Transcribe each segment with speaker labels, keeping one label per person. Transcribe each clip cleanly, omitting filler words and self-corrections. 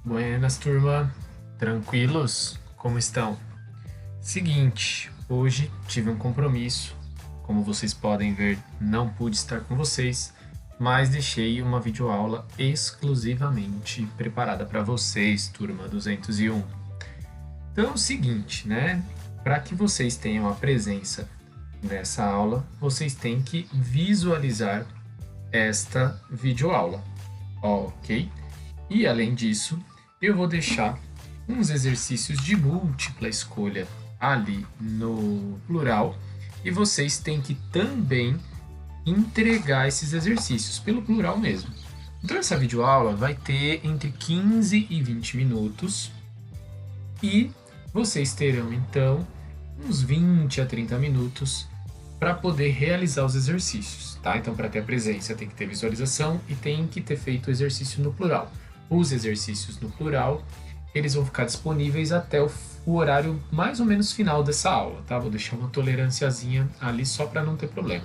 Speaker 1: Buenas, turma. Tranquilos? Como estão? Seguinte, hoje tive um compromisso. Como vocês podem ver, não pude estar com vocês, mas deixei uma videoaula exclusivamente preparada para vocês, turma 201. Então é o seguinte, né? Para que vocês tenham a presença nessa aula, vocês têm que visualizar esta videoaula, ok? E além disso, eu vou deixar uns exercícios de múltipla escolha ali no plural e vocês têm que também entregar esses exercícios pelo plural mesmo. Então essa videoaula vai ter entre 15 e 20 minutos e vocês terão então uns 20 a 30 minutos para poder realizar os exercícios, tá? Então para ter a presença tem que ter visualização e tem que ter feito o exercício no plural. Os exercícios no plural, eles vão ficar disponíveis até o horário mais ou menos final dessa aula, tá? Vou deixar uma tolerânciazinha ali só para não ter problema.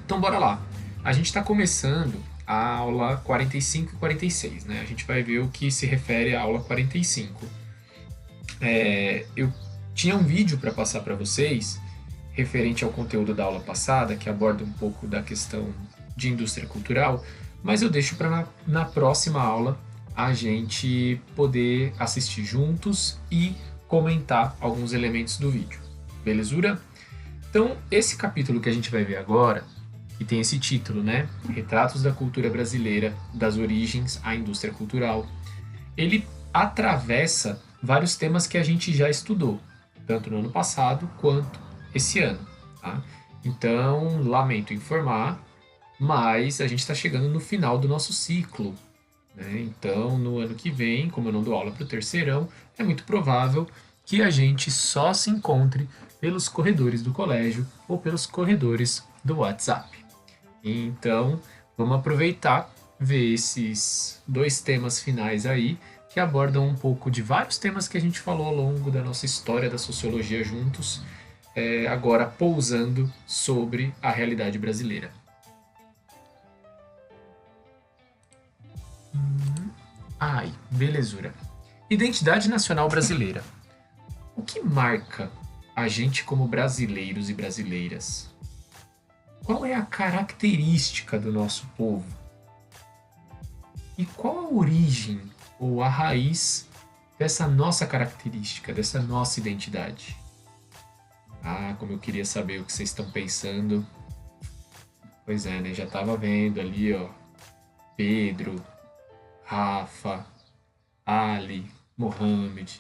Speaker 1: Então bora lá. A gente está começando a aula 45 e 46, né? A gente vai ver o que se refere à aula 45. Eu tinha um vídeo para passar para vocês referente ao conteúdo da aula passada, que aborda um pouco da questão de indústria cultural, mas eu deixo para na próxima aula a gente poder assistir juntos e comentar alguns elementos do vídeo. Belezura? Então, esse capítulo que a gente vai ver agora, que tem esse título, né? Retratos da cultura brasileira, das origens à indústria cultural, ele atravessa vários temas que a gente já estudou, tanto no ano passado quanto esse ano, tá? Então, lamento informar, mas a gente está chegando no final do nosso ciclo, né? Então, no ano que vem, como eu não dou aula para o terceirão, é muito provável que a gente só se encontre pelos corredores do colégio ou pelos corredores do WhatsApp. Então, vamos aproveitar, ver esses dois temas finais aí, que abordam um pouco de vários temas que a gente falou ao longo da nossa história da sociologia juntos, agora pousando sobre a realidade brasileira. Ai, belezura. Identidade nacional brasileira. O que marca a gente como brasileiros e brasileiras? Qual é a característica do nosso povo? E qual a origem ou a raiz dessa nossa característica, dessa nossa identidade? Ah, como eu queria saber o que vocês estão pensando. Pois é, né? Já estava vendo ali, ó. Pedro, Rafa, Ali, Mohamed.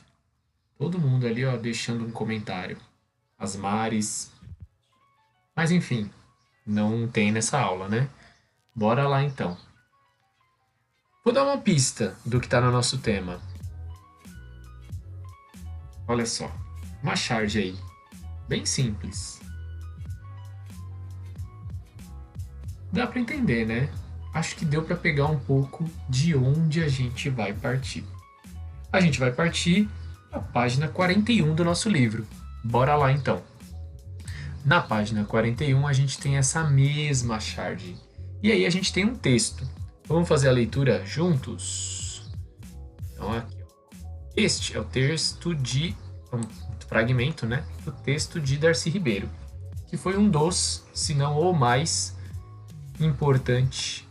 Speaker 1: Todo mundo ali, ó, deixando um comentário. As Mares. Mas enfim, não tem nessa aula, né? Bora lá então. Vou dar uma pista do que está no nosso tema. Olha só, uma charge aí. Bem simples. Dá para entender, né? Acho que deu para pegar um pouco de onde a gente vai partir. A gente vai partir da página 41 do nosso livro. Bora lá então. Na página 41 a gente tem essa mesma charge. E aí a gente tem um texto. Vamos fazer a leitura juntos? Então aqui, ó. Este é o texto de um fragmento, né, do texto de Darcy Ribeiro, que foi um dos, se não o mais importante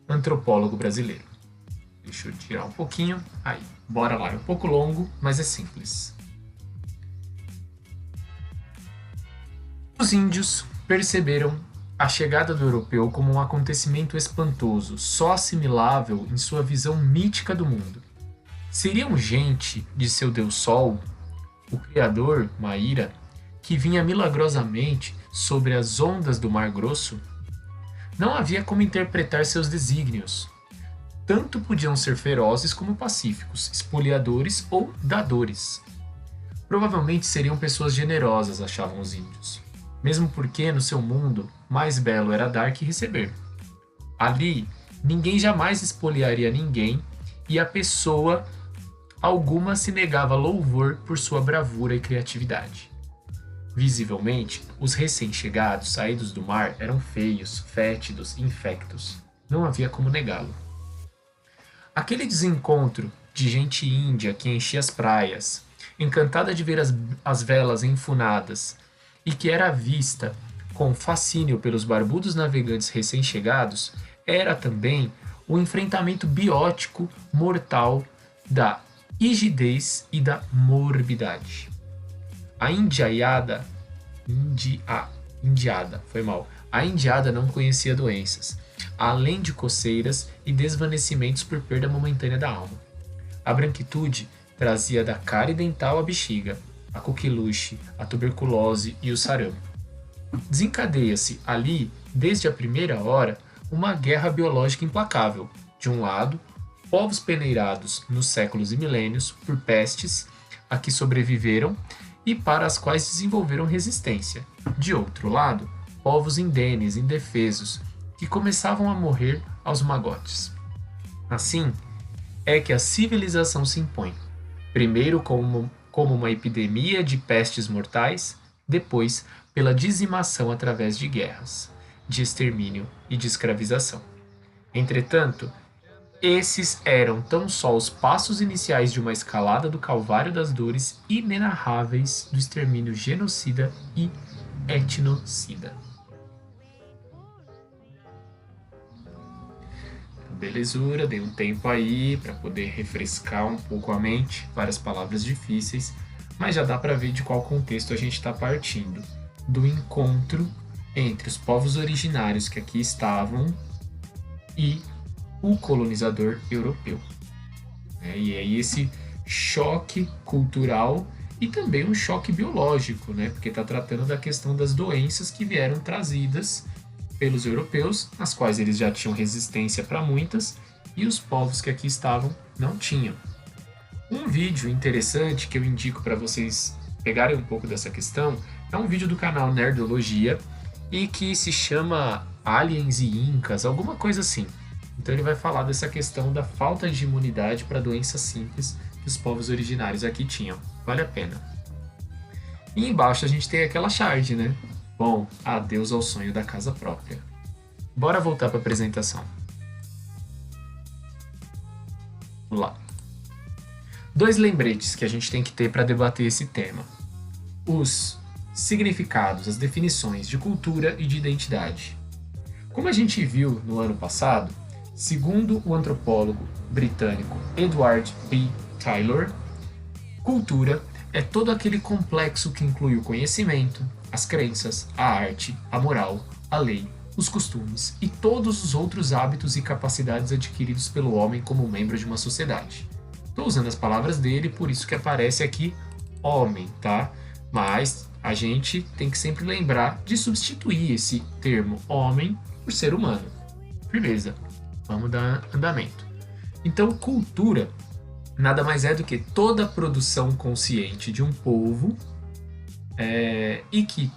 Speaker 1: antropólogo brasileiro. Deixa eu tirar um pouquinho. Aí, bora lá. É um pouco longo, mas é simples. Os índios perceberam a chegada do europeu como um acontecimento espantoso, só assimilável em sua visão mítica do mundo. Seriam gente de seu Deus Sol, o Criador, Maíra, que vinha milagrosamente sobre as ondas do Mar Grosso? Não havia como interpretar seus desígnios. Tanto podiam ser ferozes como pacíficos, espoliadores ou dadores. Provavelmente seriam pessoas generosas, achavam os índios, mesmo porque no seu mundo mais belo era dar que receber. Ali, ninguém jamais espoliaria ninguém e a pessoa alguma se negava louvor por sua bravura e criatividade. Visivelmente, os recém-chegados saídos do mar eram feios, fétidos e infectos. Não havia como negá-lo. Aquele desencontro de gente índia que enchia as praias, encantada de ver as velas enfunadas, e que era vista com fascínio pelos barbudos navegantes recém-chegados, era também o enfrentamento biótico mortal da rigidez e da morbidade. A indiada, indiada, foi mal. A indiada não conhecia doenças, além de coceiras e desvanecimentos por perda momentânea da alma. A branquitude trazia da cárie dental a bexiga, a coqueluche, a tuberculose e o sarampo. Desencadeia-se ali, desde a primeira hora, uma guerra biológica implacável. De um lado, povos peneirados nos séculos e milênios por pestes a que sobreviveram e para as quais desenvolveram resistência. De outro lado, povos indenes, indefesos, que começavam a morrer aos magotes. Assim é que a civilização se impõe, primeiro como uma epidemia de pestes mortais, depois pela dizimação através de guerras, de extermínio e de escravização. Entretanto, esses eram tão só os passos iniciais de uma escalada do calvário das dores inenarráveis do extermínio genocida e etnocida. Belezura, dei um tempo aí para poder refrescar um pouco a mente, várias palavras difíceis, mas já dá para ver de qual contexto a gente está partindo. Do encontro entre os povos originários que aqui estavam e o colonizador europeu. E aí esse choque cultural e também um choque biológico, porque está tratando da questão das doenças que vieram trazidas pelos europeus, as quais eles já tinham resistência para muitas, e os povos que aqui estavam não tinham. Um vídeo interessante que eu indico para vocês pegarem um pouco dessa questão é um vídeo do canal Nerdologia e que se chama Aliens e Incas, alguma coisa assim. Então ele vai falar dessa questão da falta de imunidade para doenças simples que os povos originários aqui tinham. Vale a pena. E embaixo a gente tem aquela shard, né? Bom, adeus ao sonho da casa própria. Bora voltar para a apresentação. Vamos lá. 2 lembretes que a gente tem que ter para debater esse tema. Os significados, as definições de cultura e de identidade. Como a gente viu no ano passado, segundo o antropólogo britânico Edward B. Taylor, cultura é todo aquele complexo que inclui o conhecimento, as crenças, a arte, a moral, a lei, os costumes e todos os outros hábitos e capacidades adquiridos pelo homem como membro de uma sociedade. Estou usando as palavras dele, por isso que aparece aqui homem, tá? Mas a gente tem que sempre lembrar de substituir esse termo homem por ser humano. Firmeza, vamos dar andamento. Então, cultura nada mais é do que toda a produção consciente de um povo e que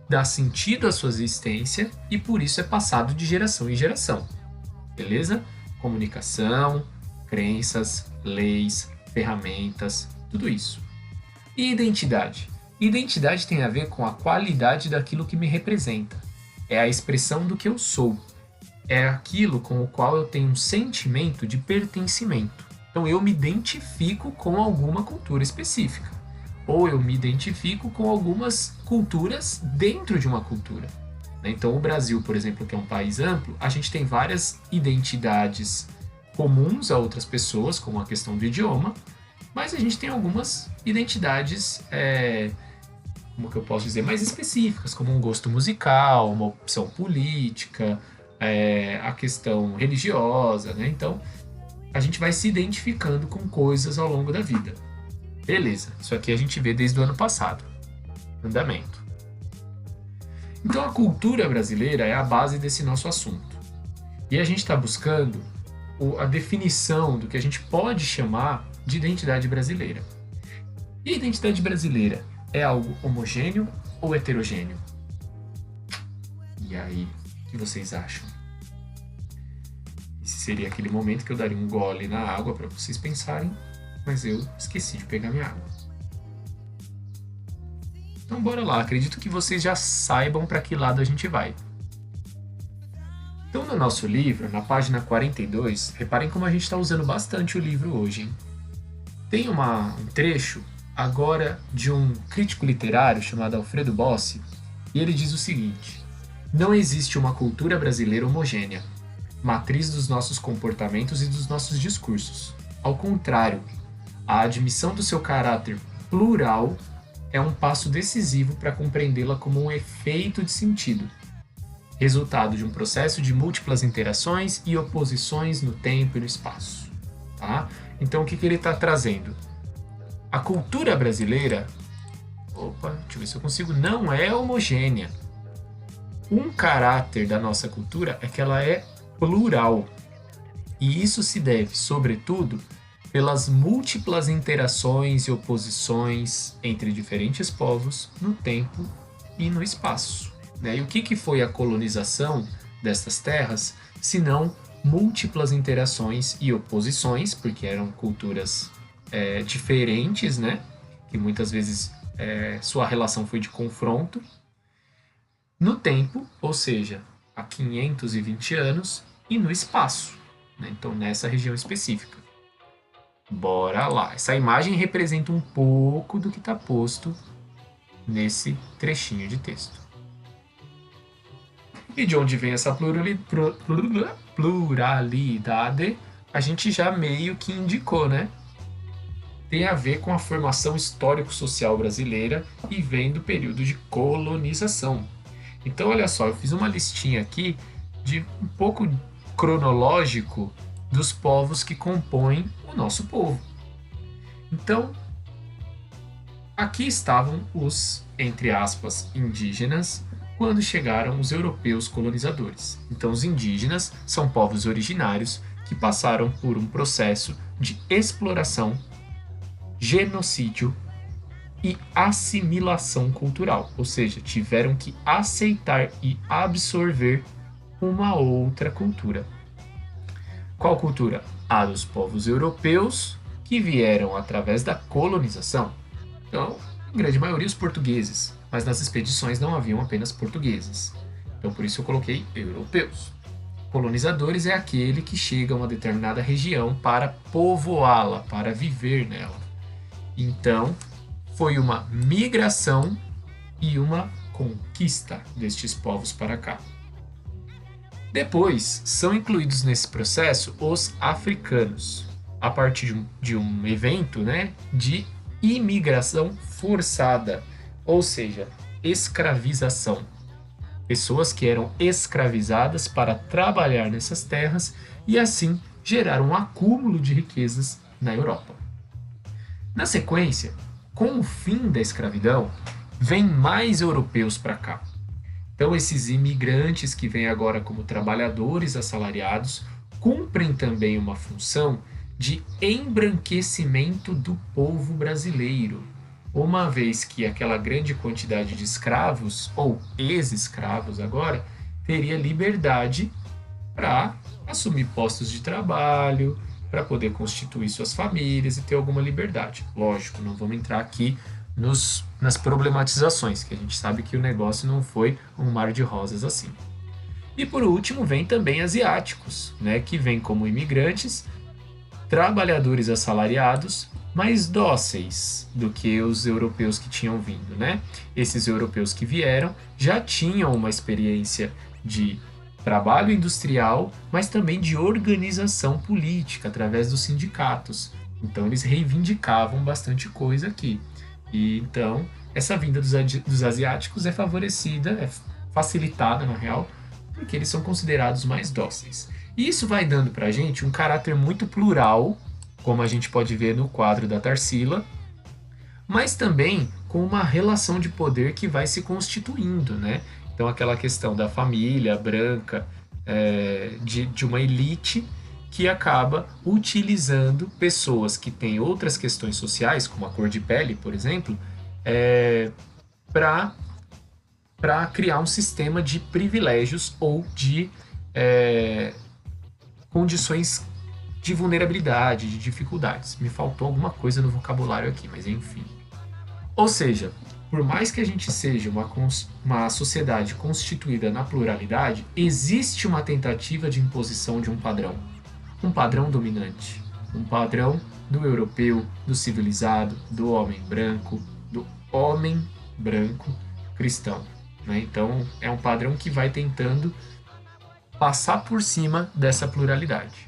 Speaker 1: dá sentido à sua existência e por isso é passado de geração em geração. Beleza? Comunicação, crenças, leis, ferramentas, tudo isso. E identidade? Identidade tem a ver com a qualidade daquilo que me representa. É a expressão do que eu sou. É aquilo com o qual eu tenho um sentimento de pertencimento. Então eu me identifico com alguma cultura específica. Ou eu me identifico com algumas culturas dentro de uma cultura. Então o Brasil, por exemplo, que é um país amplo, a gente tem várias identidades comuns a outras pessoas, como a questão do idioma, mas a gente tem algumas identidades, como que eu posso dizer, mais específicas, como um gosto musical, uma opção política, a questão religiosa, Então, a gente vai se identificando com coisas ao longo da vida. Beleza, isso aqui a gente vê desde o ano passado. Andamento. Então, a cultura brasileira é a base desse nosso assunto. E a gente está buscando a definição do que a gente pode chamar de identidade brasileira. E a identidade brasileira é algo homogêneo ou heterogêneo? E aí, o que vocês acham? Esse seria aquele momento que eu daria um gole na água para vocês pensarem, mas eu esqueci de pegar minha água. Então bora lá, acredito que vocês já saibam para que lado a gente vai. Então no nosso livro, na página 42, reparem como a gente está usando bastante o livro hoje, hein? Tem um trecho agora de um crítico literário chamado Alfredo Bossi, e ele diz o seguinte: não existe uma cultura brasileira homogênea, matriz dos nossos comportamentos e dos nossos discursos. Ao contrário, a admissão do seu caráter plural é um passo decisivo para compreendê-la como um efeito de sentido, resultado de um processo de múltiplas interações e oposições no tempo e no espaço. Tá? Então, o que ele está trazendo? A cultura brasileira, deixa eu ver se eu consigo, não é homogênea. Um caráter da nossa cultura é que ela é plural. E isso se deve, sobretudo, pelas múltiplas interações e oposições entre diferentes povos no tempo e no espaço. Né? E o que foi a colonização destas terras, se não múltiplas interações e oposições, porque eram culturas diferentes, né? Que muitas vezes sua relação foi de confronto, no tempo, ou seja, há 520 anos, e no espaço, né? Então nessa região específica. Bora lá! Essa imagem representa um pouco do que está posto nesse trechinho de texto. E de onde vem essa pluralidade, a gente já meio que indicou, né? Tem a ver com a formação histórico-social brasileira e vem do período de colonização. Então, olha só, eu fiz uma listinha aqui de um pouco cronológico dos povos que compõem o nosso povo. Então, aqui estavam os, entre aspas, indígenas, quando chegaram os europeus colonizadores. Então, os indígenas são povos originários que passaram por um processo de exploração, genocídio e assimilação cultural, ou seja, tiveram que aceitar e absorver uma outra cultura. Qual cultura? A dos povos europeus que vieram através da colonização. Então, em grande maioria, os portugueses, mas nas expedições não haviam apenas portugueses. Então, por isso eu coloquei europeus. Colonizadores é aquele que chega a uma determinada região para povoá-la, para viver nela. Então, foi uma migração e uma conquista destes povos para cá. Depois, são incluídos nesse processo os africanos, a partir de um evento, né, de imigração forçada, ou seja, escravização. Pessoas que eram escravizadas para trabalhar nessas terras e assim gerar um acúmulo de riquezas na Europa. Na sequência, com o fim da escravidão, vêm mais europeus para cá. Então, esses imigrantes que vêm agora como trabalhadores assalariados cumprem também uma função de embranquecimento do povo brasileiro, uma vez que aquela grande quantidade de escravos, ou ex-escravos agora, teria liberdade para assumir postos de trabalho, para poder constituir suas famílias e ter alguma liberdade. Lógico, não vamos entrar aqui nas problematizações, que a gente sabe que o negócio não foi um mar de rosas assim. E por último, vem também asiáticos, né, que vêm como imigrantes, trabalhadores assalariados, mais dóceis do que os europeus que tinham vindo, né? Esses europeus que vieram já tinham uma experiência de trabalho industrial, mas também de organização política através dos sindicatos. Então eles reivindicavam bastante coisa aqui. E então essa vinda dos asiáticos é favorecida, é facilitada na real, porque eles são considerados mais dóceis. E isso vai dando para a gente um caráter muito plural, como a gente pode ver no quadro da Tarsila, mas também com uma relação de poder que vai se constituindo, né? Então aquela questão da família branca, de uma elite que acaba utilizando pessoas que têm outras questões sociais, como a cor de pele, por exemplo, para criar um sistema de privilégios ou de condições de vulnerabilidade, de dificuldades. Me faltou alguma coisa no vocabulário aqui, mas enfim. Ou seja, por mais que a gente seja uma sociedade constituída na pluralidade, existe uma tentativa de imposição de um padrão dominante, um padrão do europeu, do civilizado, do homem branco cristão. Né? Então, é um padrão que vai tentando passar por cima dessa pluralidade.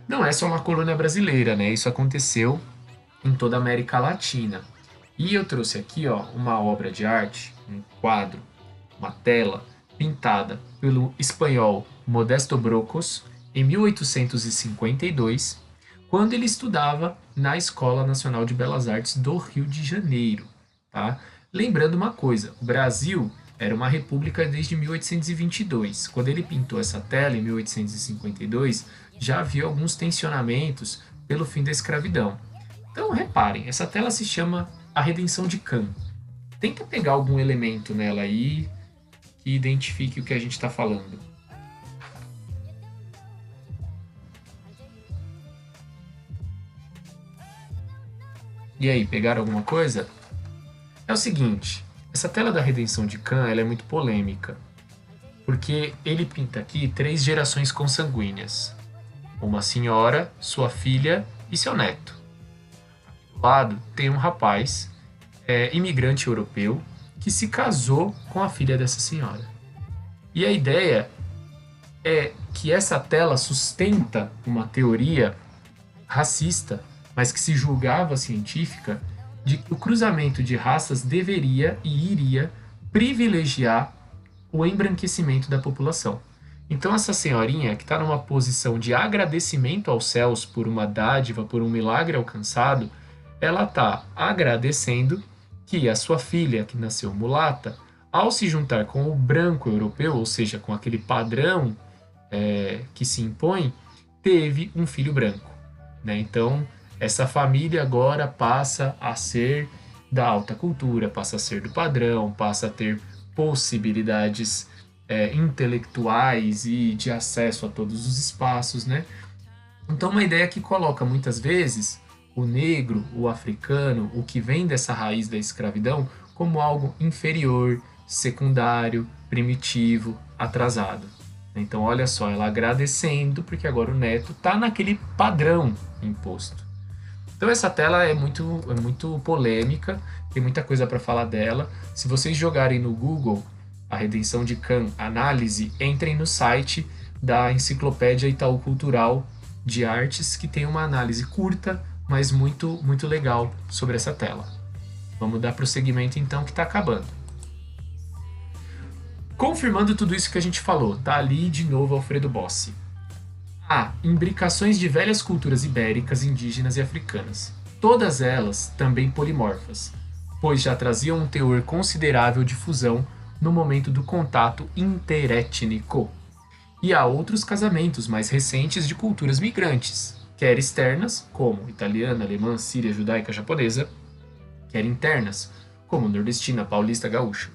Speaker 1: Não é só uma colônia brasileira, né? Isso aconteceu em toda a América Latina. E eu trouxe aqui, ó, uma obra de arte, um quadro, uma tela pintada pelo espanhol Modesto Brocos em 1852, quando ele estudava na Escola Nacional de Belas Artes do Rio de Janeiro, tá? Lembrando uma coisa, o Brasil era uma república desde 1822. Quando ele pintou essa tela em 1852, já havia alguns tensionamentos pelo fim da escravidão. Então, reparem, essa tela se chama A Redenção de Can. Tenta pegar algum elemento nela aí que identifique o que a gente está falando. E aí, pegaram alguma coisa? É o seguinte, essa tela da Redenção de Can ela é muito polêmica, porque ele pinta aqui 3 gerações consanguíneas. Uma senhora, sua filha e seu neto. Do lado tem um rapaz, imigrante europeu, que se casou com a filha dessa senhora. E a ideia é que essa tela sustenta uma teoria racista, mas que se julgava científica, de que o cruzamento de raças deveria e iria privilegiar o embranquecimento da população. Então essa senhorinha, que está numa posição de agradecimento aos céus por uma dádiva, por um milagre alcançado, ela está agradecendo que a sua filha, que nasceu mulata, ao se juntar com o branco europeu, ou seja, com aquele padrão que se impõe, teve um filho branco. Né? Então, essa família agora passa a ser da alta cultura, passa a ser do padrão, passa a ter possibilidades intelectuais e de acesso a todos os espaços, né? Então, uma ideia que coloca muitas vezes o negro, o africano, o que vem dessa raiz da escravidão, como algo inferior, secundário, primitivo, atrasado. Então, olha só, ela agradecendo porque agora o neto está naquele padrão imposto. Então, essa tela é muito polêmica, tem muita coisa para falar dela. Se vocês jogarem no Google A Redenção de Can Análise, entrem no site da Enciclopédia Itaú Cultural de Artes, que tem uma análise curta, mas muito, muito legal sobre essa tela. Vamos dar prosseguimento então, que está acabando. Confirmando tudo isso que a gente falou, tá ali de novo Alfredo Bossi. Imbricações de velhas culturas ibéricas, indígenas e africanas. Todas elas também polimorfas, pois já traziam um teor considerável de fusão no momento do contato interétnico. E há outros casamentos mais recentes de culturas migrantes, quer externas, como italiana, alemã, síria, judaica, japonesa, quer internas, como nordestina, paulista, gaúcha,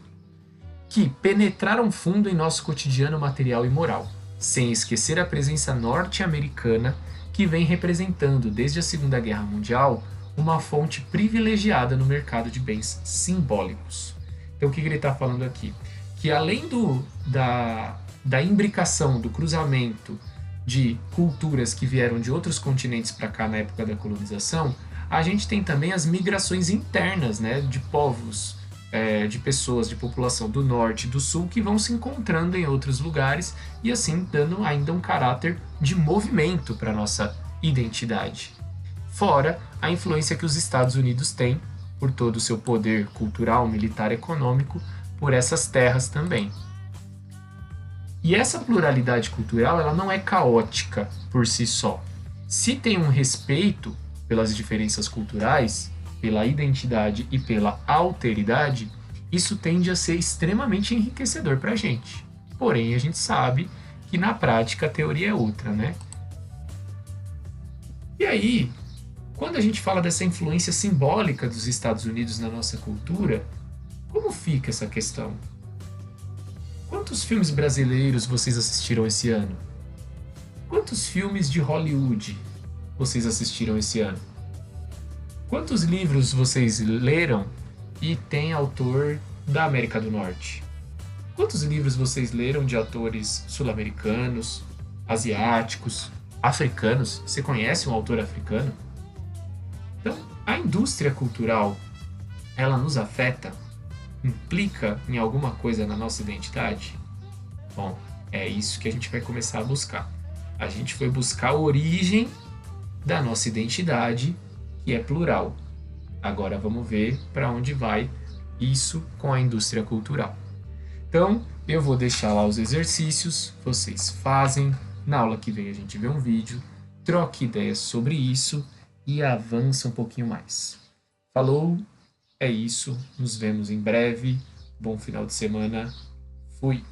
Speaker 1: que penetraram fundo em nosso cotidiano material e moral, sem esquecer a presença norte-americana que vem representando desde a Segunda Guerra Mundial uma fonte privilegiada no mercado de bens simbólicos. Então o que ele está falando aqui? Que além da imbricação, do cruzamento de culturas que vieram de outros continentes para cá na época da colonização, a gente tem também as migrações internas, né, de povos, de pessoas, de população do norte e do sul que vão se encontrando em outros lugares e assim dando ainda um caráter de movimento para a nossa identidade. Fora a influência que os Estados Unidos têm, por todo o seu poder cultural, militar, econômico, por essas terras também. E essa pluralidade cultural ela não é caótica por si só. Se tem um respeito pelas diferenças culturais, pela identidade e pela alteridade, isso tende a ser extremamente enriquecedor para a gente. Porém, a gente sabe que na prática a teoria é outra, né? E aí, quando a gente fala dessa influência simbólica dos Estados Unidos na nossa cultura, como fica essa questão? Quantos filmes brasileiros vocês assistiram esse ano? Quantos filmes de Hollywood vocês assistiram esse ano? Quantos livros vocês leram e tem autor da América do Norte. Quantos livros vocês leram de autores sul-americanos, asiáticos, africanos? Você conhece um autor africano? Então, a indústria cultural, ela nos afeta? Implica em alguma coisa na nossa identidade? Bom, é isso que a gente vai começar a buscar. A gente foi buscar a origem da nossa identidade, que é plural. Agora vamos ver para onde vai isso com a indústria cultural. Então, eu vou deixar lá os exercícios, vocês fazem. Na aula que vem a gente vê um vídeo, troque ideias sobre isso e avança um pouquinho mais. Falou, é isso, nos vemos em breve. Bom final de semana. Fui!